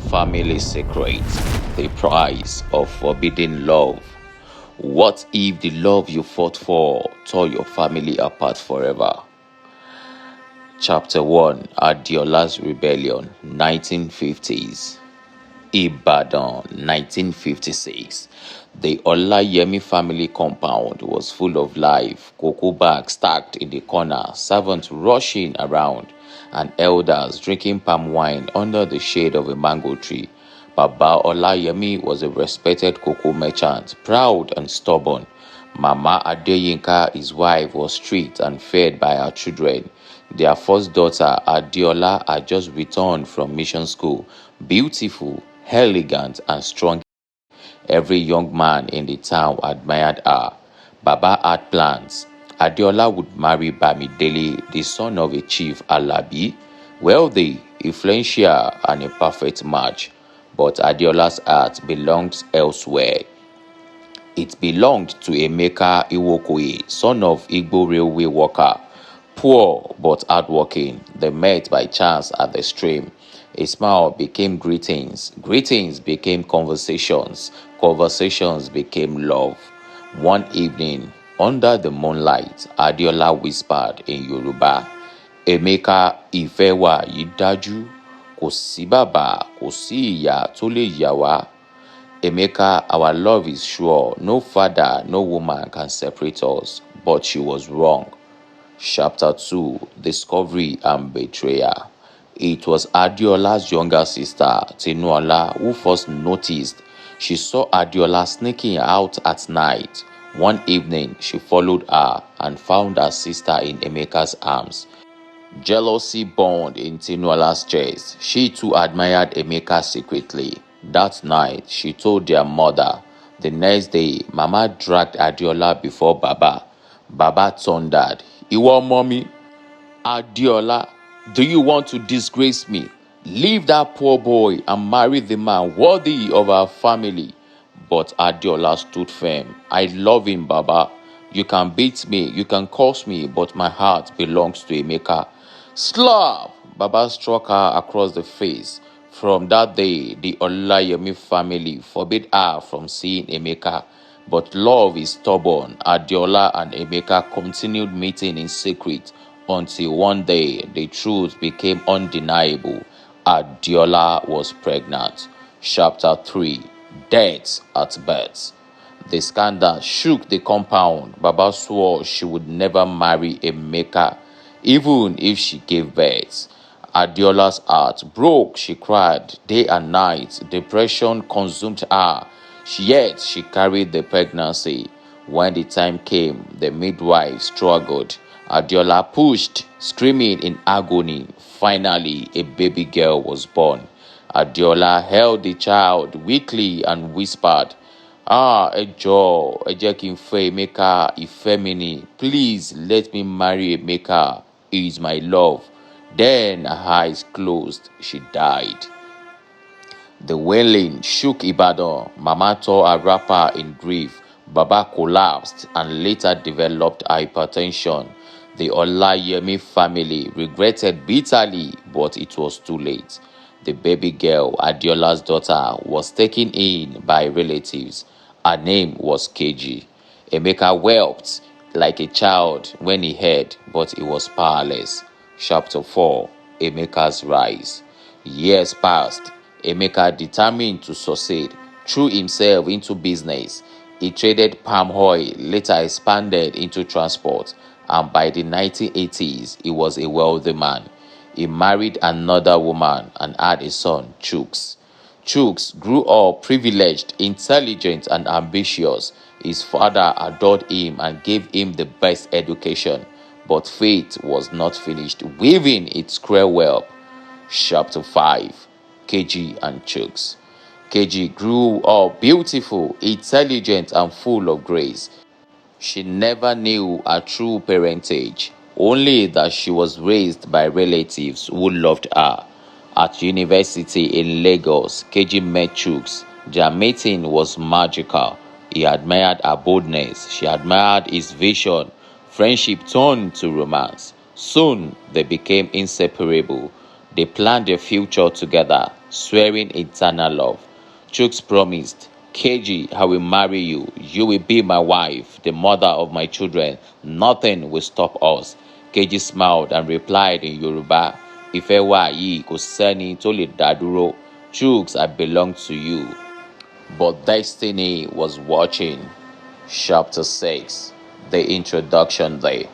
family secret, the price of forbidden love. What if the love you fought for tore your family apart forever? Chapter 1, Adeola's Rebellion, 1950s. Ibadan, 1956. The Olayemi family compound was full of life, cocoa bags stacked in the corner, servants rushing around, and elders drinking palm wine under the shade of a mango tree. Baba Olayemi was a respected cocoa merchant, proud and stubborn. Mama Adeyinka, his wife, was strict and fed by her children. Their first daughter, Adeola, had just returned from mission school, beautiful, elegant, and strong. Every young man in the town admired her. Baba had plans. Adeola would marry Bamidele, the son of a chief Alabi, wealthy, influential, and a perfect match. But Adeola's heart belonged elsewhere. It belonged to Emeka Iwokoye, son of Igbo railway worker. Poor but hardworking, they met by chance at the stream. A smile became greetings, greetings became conversations, conversations became love. One evening, under the moonlight, Adeola whispered in Yoruba, Emeka, ìfẹ́ wa yìí dájú, kò sí bàbá, kò sí ìyá tó lè yà wá. Emeka, our love is sure, no father, no woman can separate us. But she was wrong. Chapter 2, Discovery and Betrayal. It was Adeola's younger sister, Tinuola, who first noticed. She saw Adeola sneaking out at night. One evening, she followed her and found her sister in Emeka's arms. Jealousy burned in Tinuola's chest. She too admired Emeka secretly. That night, she told their mother. The next day, Mama dragged Adeola before Baba. Baba thundered, Iwo mommy, Adeola, do you want to disgrace me? Leave that poor boy and marry the man worthy of our family. But Adeola stood firm. I love him, Baba. You can beat me, you can curse me, but my heart belongs to Emeka. Slap! Baba struck her across the face. From that day, the Olayemi family forbid her from seeing Emeka. But love is stubborn. Adeola and Emeka continued meeting in secret until one day the truth became undeniable. Adeola was pregnant. Chapter 3, Death at Birth. The scandal shook the compound. Baba swore she would never marry Emeka, even if she gave birth. Adeola's heart broke. She cried day and night. Depression consumed her. Yet she carried the pregnancy. When the time came, the midwife struggled. Adeola pushed, screaming in agony. Finally, a baby girl was born. Adeola held the child weakly and whispered, Ejo, Ejekinfe Emeka, Ifemini, please let me marry Emeka. He is my love. Then her eyes closed. She died. The wailing shook Ibadan. Mama tore a wrapper in grief. Baba collapsed and later developed hypertension. The Olayemi family regretted bitterly, but it was too late. The baby girl, Adeola's daughter, was taken in by relatives. Her name was Keji. Emeka wept like a child when he heard, but he was powerless. Chapter 4, Emeka's Rise. Years passed. Emeka, determined to succeed, threw himself into business. He traded palm oil, later expanded into transport, and by the 1980s, he was a wealthy man. He married another woman and had a son, Chuks. Chuks grew up privileged, intelligent, and ambitious. His father adored him and gave him the best education. But fate was not finished weaving its cruel web. Chapter 5, Keji and Chuks. Keji grew up beautiful, intelligent, and full of grace. She never knew her true parentage, only that she was raised by relatives who loved her. At university in Lagos, Keji met Chuks. Their meeting was magical. He admired her boldness. She admired his vision. Friendship turned to romance. Soon, they became inseparable. They planned their future together. swearing eternal love. Chuks promised, Keji, I will marry you. You will be my wife, the mother of my children. Nothing will stop us. Keji smiled and replied in Yoruba, Ìfẹ́ wa yìí kò sẹ́ni tó lè dá dúró. Chuks, I belong to you. But destiny was watching. Chapter 6. The Introduction Day.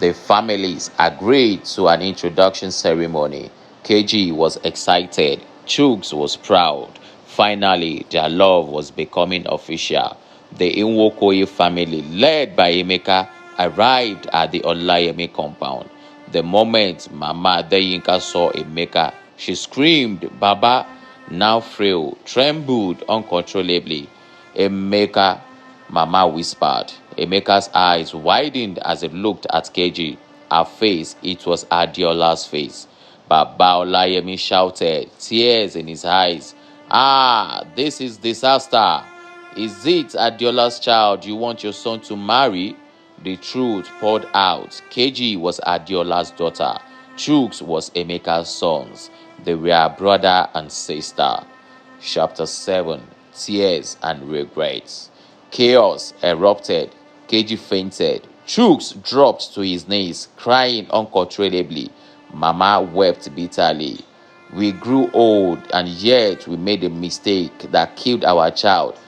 The families agreed to an introduction ceremony. KG was excited. Chuks was proud. Finally, their love was becoming official. The Inwokoye family, led by Emeka, arrived at the Olayemi compound. The moment Mama Adeyinka saw Emeka, she screamed, Baba, now frail, trembled uncontrollably. Emeka, Mama whispered. Emeka's eyes widened as he looked at KG. Her face, it was Adeola's face. Baba Olayemi shouted, tears in his eyes. Ah, this is disaster. Is it Adeola's child you want your son to marry? The truth poured out. KG was Adeola's daughter. Chuks was Emeka's sons. They were brother and sister. Chapter 7. Tears and Regrets. Chaos erupted. KG fainted. Chuks dropped to his knees, crying uncontrollably. Mama wept bitterly. We grew old and yet we made a mistake that killed our child.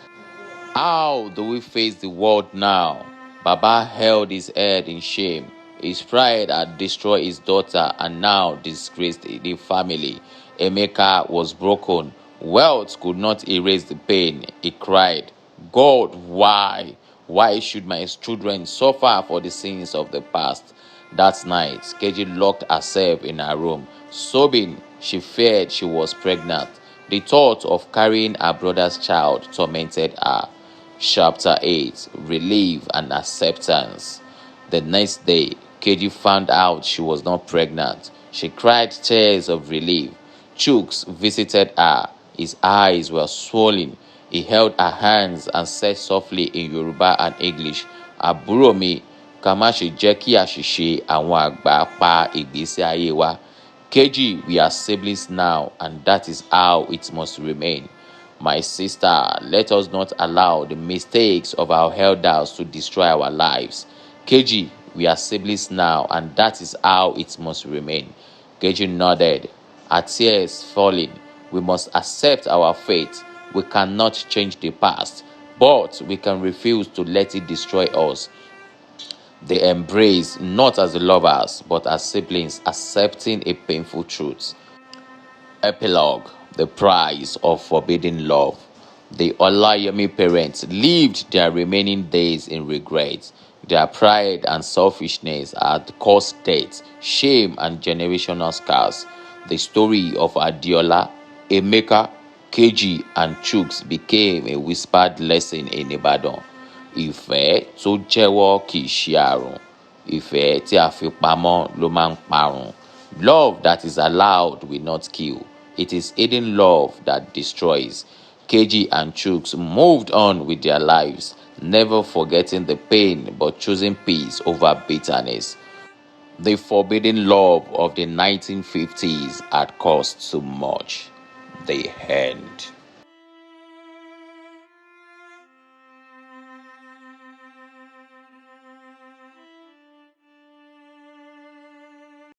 How do we face the world now? Baba held his head in shame. His pride had destroyed his daughter and now disgraced the family. Emeka was broken. Wealth could not erase the pain. He cried, God, why? Why should my children suffer for the sins of the past? That night, Keji locked herself in her room. Sobbing, she feared she was pregnant. The thought of carrying her brother's child tormented her. Chapter 8. Relief and Acceptance. The next day, Keji found out she was not pregnant. She cried tears of relief. Chuks visited her. His eyes were swollen. He held her hands and said softly in Yoruba and English, Àbúrò mi, ká má ṣe jẹ́ kí àṣìṣe àwọn àgbà pa ìgbésí ayé wa. Keji, we are siblings now, and that is how it must remain. My sister, let us not allow the mistakes of our elders to destroy our lives. Keji, we are siblings now, and that is how it must remain. Keji nodded, her tears falling. We must accept our fate. We cannot change the past, but we can refuse to let it destroy us. They embrace not as lovers, but as siblings, accepting a painful truth. Epilogue. The price of forbidden love. The Olayemi parents lived their remaining days in regret. Their pride and selfishness had caused death, shame, and generational scars. The story of Adeola, Emeka, Keji, and Chuks became a whispered lesson in Ibadan. Ìfẹ́ tó jẹ́wọ́ kì í ṣe àrùn. Ìfẹ́ tí a fi pamọ́ ló máa ń parun. Love that is allowed will not kill. It is hidden love that destroys. Keji and Chuks moved on with their lives, never forgetting the pain but choosing peace over bitterness. The forbidden love of the 1950s had cost too much. The end.